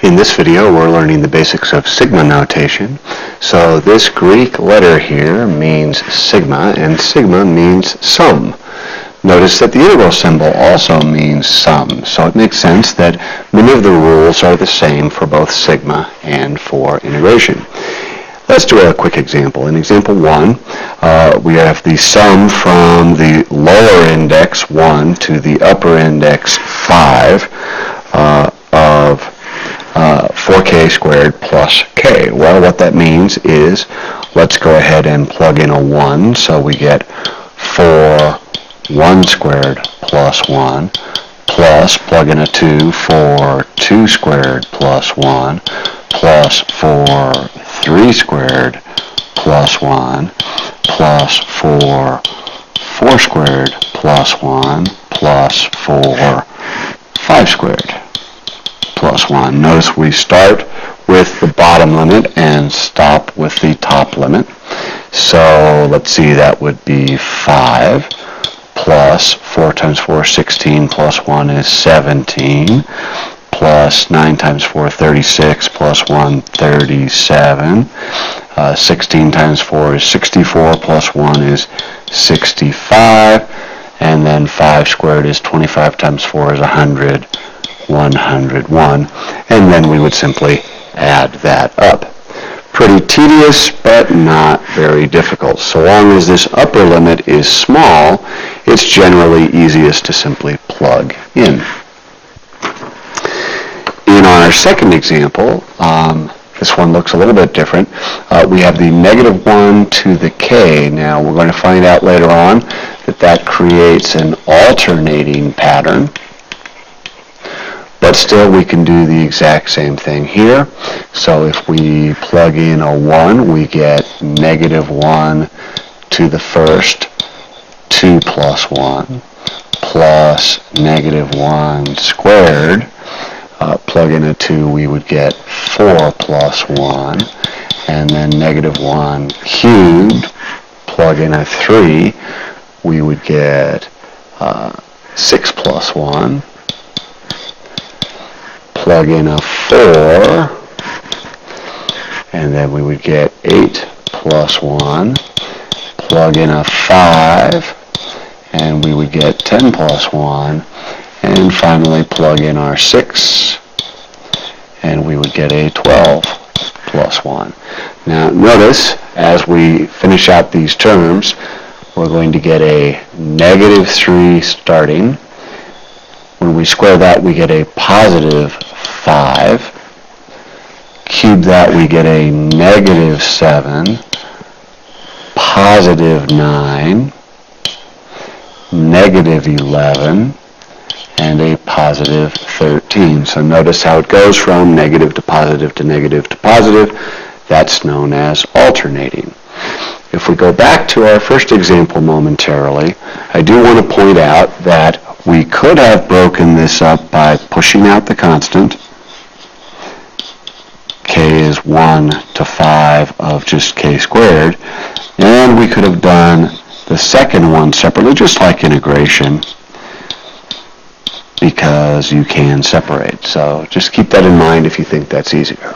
In this video, we're learning the basics of sigma notation. So this Greek letter here means sigma, and sigma means sum. Notice that the integral symbol also means sum, so it makes sense that many of the rules are the same for both sigma and for integration. Let's do a quick example. In example 1, we have the sum from the lower index 1 to the upper index 5 of 4k squared plus k. Well, what that means is, let's go ahead and plug in a 1, so we get 4 1 squared plus 1, plus plug in a 2 for 2 squared plus 1, plus 4 3 squared plus 1, plus 4 4 squared plus 1, plus 4 5 squared plus 1. Notice we start with the bottom limit and stop with the top limit. So let's see, that would be 5 plus 4 times 4 is 16 plus 1 is 17 plus 9 times 4 36 plus 1 37. 16 times 4 is 64 plus 1 is 65, and then 5 squared is 25 times 4 is 100, 101, and then we would simply add that up. Pretty tedious, but not very difficult. So long as this upper limit is small, it's generally easiest to simply plug in. In our second example, this one looks a little bit different. We have the negative 1 to the k. Now we're going to find out later on that that creates an alternating pattern. But still, we can do the exact same thing here. So if we plug in a 1, we get negative 1 to the first 2 plus 1 plus negative 1 squared. Plug in a 2, we would get 4 plus 1. And then negative 1 cubed. Plug in a 3, we would get 6 plus 1. Plug in a 4, and then we would get 8 plus 1. Plug in a 5, and we would get 10 plus 1. And finally plug in our 6, and we would get a 12 plus 1. Now notice, as we finish out these terms, we're going to get a negative 3 starting. When we square that, we get a positive 5. Cube that, we get a negative 7, positive 9, negative 11, and a positive 13. So notice how it goes from negative to positive to negative to positive. That's known as alternating. If we go back to our first example momentarily, I do want to point out that we could have broken this up by pushing out the constant. K is 1 to 5 of just k squared. And we could have done the second one separately, just like integration, because you can separate. So just keep that in mind if you think that's easier.